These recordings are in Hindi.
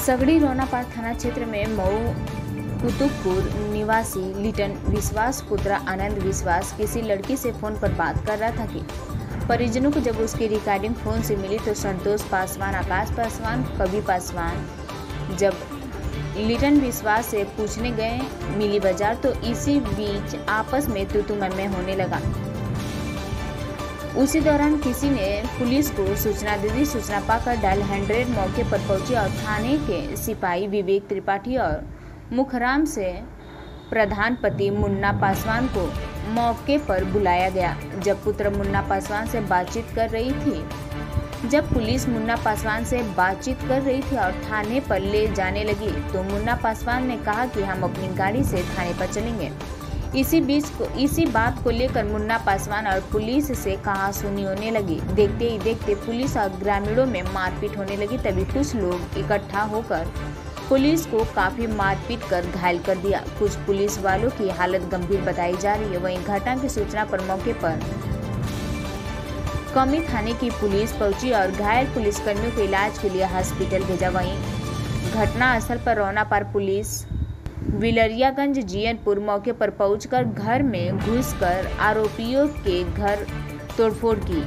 सगड़ी रोनापार थाना क्षेत्र में मऊ कुतुबपुर निवासी लिटन विश्वास पुत्र आनंद विश्वास किसी लड़की से फोन पर बात कर रहा था कि परिजनों को जब उसकी रिकॉर्डिंग फोन से मिली तो संतोष पासवान, आकाश पासवान, कवि पासवान जब लिटन विश्वास से पूछने गए मिली बाजार तो इसी बीच आपस में तू मैं होने लगा। उसी दौरान किसी ने पुलिस को सूचना दे दी। सूचना पाकर डायल 100 मौके पर पहुंची और थाने के सिपाही विवेक त्रिपाठी और मुखराम से प्रधान पति मुन्ना पासवान को मौके पर बुलाया गया। जब पुत्र मुन्ना पासवान से बातचीत कर रही थी जब पुलिस मुन्ना पासवान से बातचीत कर रही थी और थाने पर ले जाने लगी तो मुन्ना पासवान ने कहा कि हम अपनी गाड़ी से थाने पर चलेंगे। इसी बात को लेकर मुन्ना पासवान और पुलिस से कहासुनी होने लगी। देखते ही देखते पुलिस और ग्रामीणों में मारपीट होने लगी। तभी कुछ लोग इकट्ठा होकर पुलिस को काफी मारपीट कर घायल कर दिया। कुछ पुलिस वालों की हालत गंभीर बताई जा रही है। वहीं घटना की सूचना पर मौके पर कमी थाने की पुलिस पहुंची और घायल पुलिसकर्मियों को इलाज के लिए हॉस्पिटल भेजा। वहीं घटना स्थल पर रोनापार पुलिस विलरियागंज जीयनपुर मौके पर पहुंचकर घर में घुसकर आरोपियों के घर तोड़फोड़ की।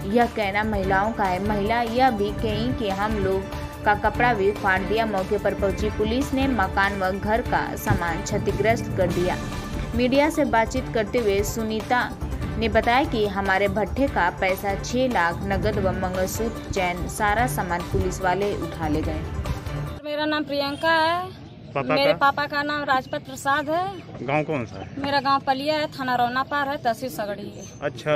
यह कहना महिलाओं का है। महिला यह भी कही कि हम लोग का कपड़ा भी फाड़ दिया। मौके पर पहुंची पुलिस ने मकान व घर का सामान क्षतिग्रस्त कर दिया। मीडिया से बातचीत करते हुए सुनीता ने बताया कि हमारे भट्टे का पैसा 6 लाख नगद व मंगलसूत्र चैन सारा सामान पुलिस वाले उठा ले गए। मेरा नाम प्रियंका है। मेरे पापा का नाम राजपत प्रसाद है। गांव कौन सा है? मेरा गांव पलिया है, थाना रोनापार है, तहसील सगड़ी है। अच्छा,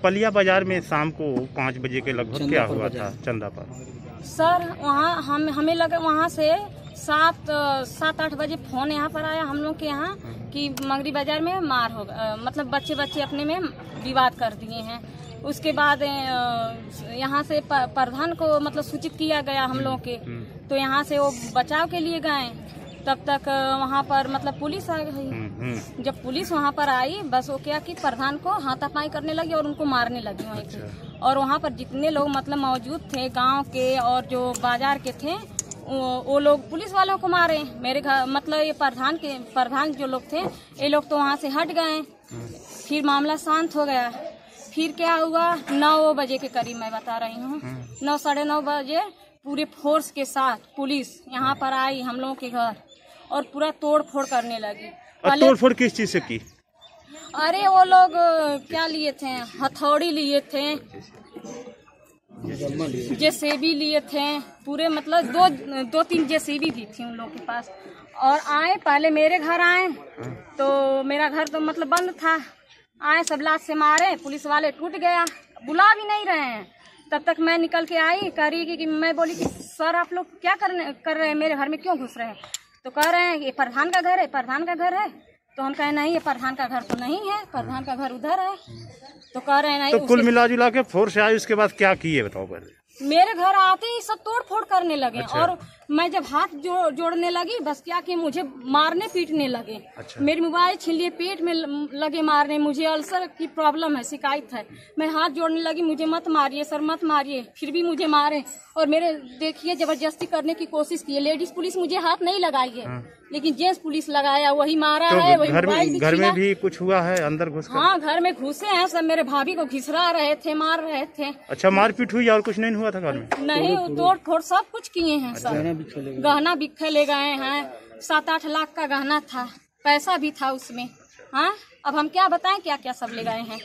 पलिया बाजार में शाम को 5 बजे के लगभग क्या हुआ था चंदा पर? सर वहाँ हमें लगा वहाँ से 7-8 बजे फोन यहाँ पर आया हम लोग के यहाँ कि मंगरी बाजार में मार होगा, मतलब बच्चे अपने में विवाद कर दिए हैं। उसके बाद यहाँ से प्रधान को मतलब सूचित किया गया हम लोग के, तो यहाँ से वो बचाव के लिए गए। तब तक वहाँ पर मतलब पुलिस आ गई। जब पुलिस वहाँ पर आई बस वो क्या कि प्रधान को हाथापाई करने लगी और उनको मारने लगी वहीं पे। और वहाँ पर जितने लोग मतलब मौजूद थे गांव के और जो बाजार के थे वो लोग पुलिस वालों को मारे। मेरे घर मतलब ये प्रधान जो लोग थे ये लोग तो वहाँ से हट गए। फिर मामला शांत हो गया। फिर क्या हुआ 9 बजे के करीब मैं बता रही हूँ, 9 साढ़े 9 बजे पूरे फोर्स के साथ पुलिस यहाँ पर आई हम लोगों के घर और पूरा तोड़ फोड़ करने लगी। तोड़ फोड़ किस चीज से की? अरे वो लोग क्या लिए थे, हथौड़ी लिए थे, जेसीबी लिए थे, पूरे मतलब 2-3 जेसीबी भी थी उन लोगों के पास। और आए पहले मेरे घर आए तो मेरा घर तो मतलब बंद था। आए सब लात से मारे, पुलिस वाले टूट गया, बुला भी नहीं रहे हैं। तब तक मैं निकल के आई करी कि मैं बोली कि सर आप लोग क्या कर रहे हैं, मेरे घर में क्यों घुस रहे हैं? तो कह रहे हैं ये प्रधान का घर है, प्रधान का घर है। तो हम कहे नहीं ये प्रधान का घर तो नहीं है, प्रधान का घर उधर है। तो कह रहे हैं नहीं। तो कुल मिला जुला के फोर्स आई, उसके बाद क्या किए बताओ पहले? मेरे घर आते ही सब तोड़ फोड़ करने लगे। अच्छा। और मैं जब हाथ जोड़ने लगी बस क्या कि मुझे मारने पीटने लगे। अच्छा। मेरी मोबाइल छीन लिए, पेट में लगे मारने। मुझे अल्सर की प्रॉब्लम है, शिकायत है। मैं हाथ जोड़ने लगी, मुझे मत मारिए सर मत मारिए, फिर भी मुझे मारे। और मेरे देखिए जबरदस्ती करने की कोशिश की। लेडीज पुलिस मुझे हाथ नहीं लगाई है, लेकिन जेंट्स पुलिस लगाया, वही मारा तो है, वही घर में भी कुछ हुआ है अंदर घुस? हाँ घर में घुसे हैं सब, मेरे भाभी को घिसरा रहे थे, मार रहे थे। अच्छा, मारपीट हुई और कुछ नहीं हुआ था घर में? नहीं, तोड़ फोड़ सब कुछ किए हैं सब। गहना बिखे ले गए हैं, 7-8 लाख का गहना था, पैसा भी था उसमें। हाँ अब हम क्या बताएं क्या क्या सब ले गए हैं।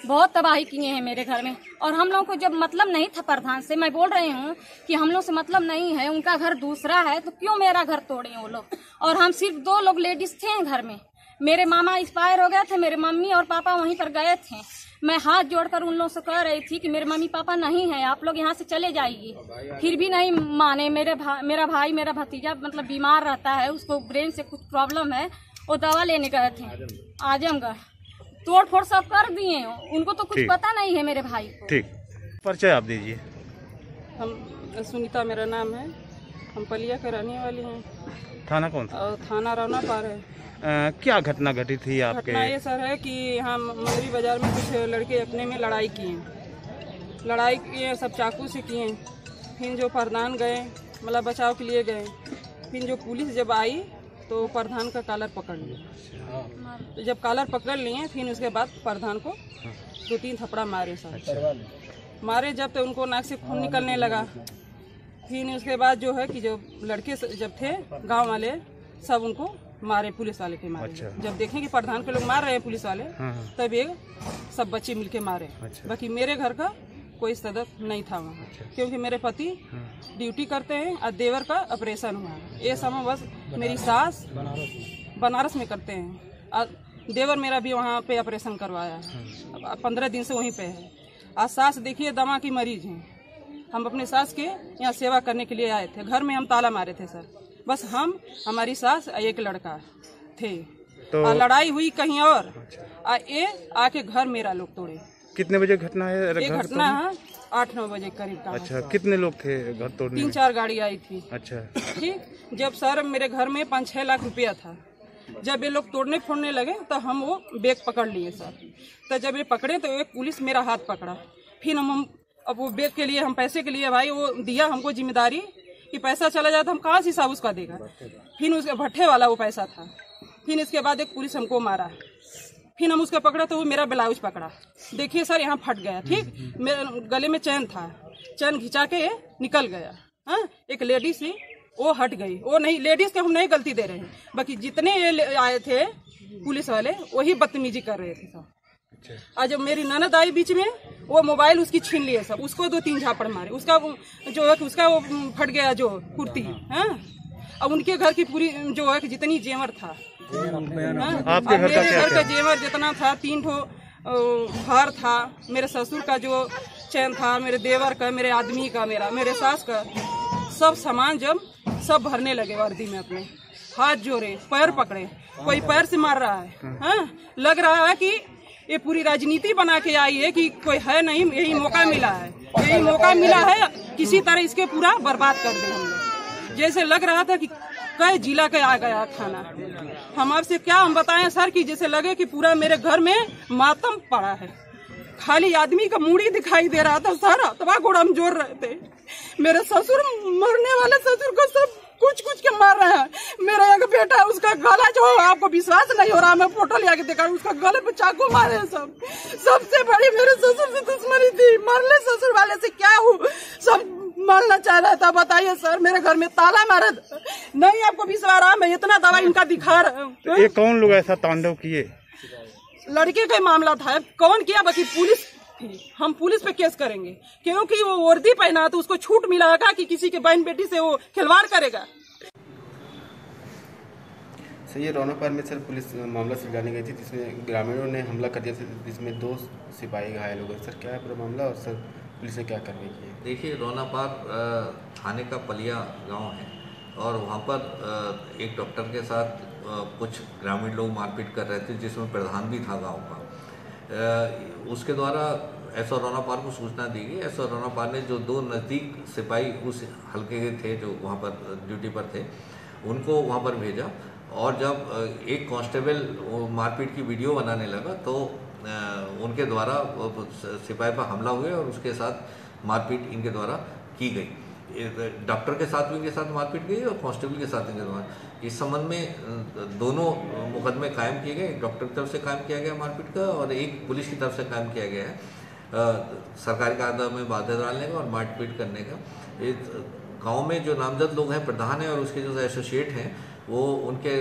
बहुत तबाही किए हैं मेरे घर में। और हम लोगों को जब मतलब नहीं था प्रधान से, मैं बोल रही हूँ कि हम लोग से मतलब नहीं है, उनका घर दूसरा है तो क्यों मेरा घर तोड़े वो लोग। और हम सिर्फ 2 लोग लेडीज थे घर में। मेरे मामा एक्सपायर हो गए थे, मेरे मम्मी और पापा वहीं पर गए थे। मैं हाथ जोड़कर उन लोगों से कह रही थी कि मेरे मम्मी पापा नहीं है, आप लोग यहाँ से चले जाइए। फिर भी नहीं माने। मेरा भतीजा मतलब बीमार रहता है, उसको ब्रेन से कुछ प्रॉब्लम है, वो दवा लेने गए थे आजमगढ़। तोड़ फोड़ सब कर दिए, उनको तो कुछ पता नहीं है मेरे भाई को। ठीक, परिचय आप दीजिए। हम सुनीता मेरा नाम है, हम पलिया के रहने वाली हैं। थाना कौन सा? थाना रोनापार है। क्या घटना घटी थी आपके? घटना ये सर है कि हम मंगरी बाजार में कुछ लड़के अपने में लड़ाई किए, सब चाकू से किए। फिर जो प्रधान गए मतलब बचाव के लिए गए। फिर जो पुलिस जब आई तो प्रधान का कॉलर पकड़ लिया। तो जब कॉलर पकड़ लिए फिर उसके बाद प्रधान को 2-3 थप्पड़ा मारे सर। मारे जब तो उनको नाक से खून निकलने लगा। फिर उसके बाद जो है कि जो लड़के जब थे गांव वाले सब उनको मारे, पुलिस वाले के मारे। जब देखें कि प्रधान के लोग मार रहे हैं पुलिस वाले, तब ये सब बच्चे मिलके मारे। बाकी मेरे घर का कोई सदस्य नहीं था वहाँ, क्योंकि मेरे पति ड्यूटी करते हैं और देवर का ऑपरेशन हुआ है। ये समय बस मेरी सास बनारस में करते हैं और देवर मेरा भी वहाँ पे ऑपरेशन करवाया है, 15 दिन से वहीं पे है। आज सास देखिए दमा की मरीज हैं। हम अपने सास के यहाँ सेवा करने के लिए आए थे। घर में हम ताला मारे थे सर, बस हम, हमारी सास और एक लड़का थे। तो और लड़ाई हुई कहीं और ये आके घर मेरा लोग तोड़े। कितने बजे घटना है? ये घटना है 8-9 बजे करीब का। अच्छा, कितने लोग थे घर तोड़ने? 3-4 गाड़ी आई थी। अच्छा, ठीक। जब सर मेरे घर में 5-6 लाख रुपया था। जब ये लोग तोड़ने फोड़ने लगे तो हम वो बैग पकड़ लिए सर। तो जब ये पकड़े तो एक पुलिस मेरा हाथ पकड़ा। फिर हम अब वो बैग के लिए, हम पैसे के लिए, भाई वो दिया हमको जिम्मेदारी कि पैसा चला जाए तो हम कहाँ से हिसाब उसका देगा। फिर उसके भट्ठे वाला वो पैसा था। फिर इसके बाद एक पुलिस हमको मारा। फिर हम उसका पकड़ा तो वो मेरा ब्लाउज पकड़ा। देखिए सर यहाँ फट गया। ठीक, मेरे गले में चैन था, चैन घिंचा के निकल गया। हाँ, एक लेडीज थी वो हट गई। वो नहीं, लेडीज के हम नहीं गलती दे रहे हैं, बाकी जितने ये आए थे पुलिस वाले वही बदतमीजी कर रहे थे सब। आज जब मेरी ननद आई बीच में, वो मोबाइल उसकी छीन लिए सब, उसको 2-3 झापड़ मारे। उसका जो है उसका वो फट गया जो कुर्ती। हाँ, अब उनके घर की पूरी जो है जितनी जेवर था, आपके घर मेरे घर का जेवर जितना था, 3 ठो हार था, मेरे ससुर का जो चैन था, मेरे देवर का, मेरे आदमी का, मेरे सास का, सब सामान जब सब भरने लगे वर्दी में अपने, हाथ जोड़े, पैर पकड़े, कोई पैर से मार रहा है। हाँ, लग रहा है कि ये पूरी राजनीति बना के आई है कि कोई है नहीं, यही मौका मिला है, यही मौका मिला है, किसी तरह इसके पूरा बर्बाद कर दे हम लोग। जैसे लग रहा था कि कई जिला के आ गया खाना। हम आपसे क्या हम बताएं सर कि जैसे लगे कि पूरा मेरे घर में मातम पड़ा है। खाली आदमी का मूड़ी दिखाई दे रहा था, सारा तबाह गोड़ा हम जोड़ रहे थे। मेरे ससुर, मरने वाले ससुर को सब कुछ के मार रहे हैं। मेरा एक बेटा, उसका गला जो आपको विश्वास नहीं हो रहा, मैं फोटो ले आके देखा, उसका गले पे चाकू मारे सब। सबसे बड़ी मेरे ससुर से दुश्मनी थी, मरने ससुर वाले से क्या हो, सब मारना चाह रहा था। बताइए सर, मेरे घर में ताला मारा नहीं, आपको विश्वास रहा, मैं इतना दवा इनका दिखा रहा हूँ। ये कौन लोग ऐसा तांडव किए? लड़के का मामला था, कौन किया, बाकी पुलिस थी। हम पुलिस पे केस करेंगे, क्योंकि वो वर्दी पहना तो उसको छूट मिला था कि किसी के बहन बेटी से वो खिलवाड़ करेगा। सर, ये रौनकपार में सर पुलिस मामला सुलझाने गई थी, जिसमें ग्रामीणों ने हमला कर दिया, जिसमें 2 सिपाही घायल हो गए। सर, क्या है पूरा मामला और सर पुलिस ने क्या कार्रवाई की है? देखिए, रौनकपार थाने का पलिया गांव है और वहाँ पर एक डॉक्टर के साथ कुछ ग्रामीण लोग मारपीट कर रहे थे, जिसमें प्रधान भी था गांव का। उसके द्वारा एसओ रौनकपार को सूचना दी गई। एसओ रौनकपार ने जो 2 नज़दीक सिपाही उस हल्के के थे जो वहाँ पर ड्यूटी पर थे, उनको वहाँ पर भेजा। और जब एक कांस्टेबल मारपीट की वीडियो बनाने लगा तो उनके द्वारा सिपाही पर हमला हुए और उसके साथ मारपीट इनके द्वारा की गई। डॉक्टर के साथ भी इनके साथ मारपीट गई और कांस्टेबल के साथ इनके द्वारा। इस संबंध में दोनों मुकदमे कायम किए गए। एक डॉक्टर की तरफ से कायम किया गया मारपीट का और एक पुलिस की तरफ से कायम किया गया है सरकारी कायदा में बाधा डालने का और मारपीट करने का। गांव में जो नामजद लोग हैं, प्रधान है और उसके जो एसोसिएट हैं, वो उनके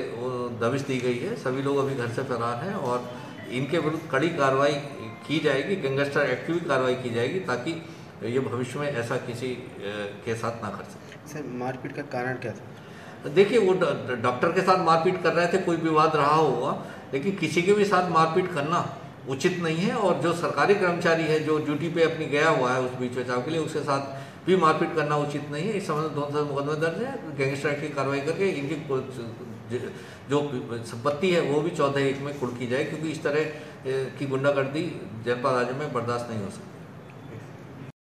दबिश दी गई है। सभी लोग अभी घर से फरार हैं और इनके विरुद्ध कड़ी कार्रवाई की जाएगी, गैंगस्टर एक्ट की भी कार्रवाई की जाएगी, ताकि ये भविष्य में ऐसा किसी के साथ ना कर सके। सर, मारपीट का कारण क्या था? देखिए, वो डॉक्टर के साथ मारपीट कर रहे थे, कोई विवाद रहा होगा, लेकिन किसी के भी साथ मारपीट करना उचित नहीं है। और जो सरकारी कर्मचारी है जो ड्यूटी पे अपनी गया हुआ है उस बीच बचाव के लिए, उसके साथ भी मारपीट करना उचित नहीं है। इस संबंध में दोनों मुकदमे दर्ज है। गैंगस्टर एक्ट की कार्रवाई करके इनकी जो संपत्ति है वो भी 14(1) में कुर्क की जाए, क्योंकि इस तरह की गुंडागर्दी जनपद राज्य में बर्दाश्त नहीं हो सकती।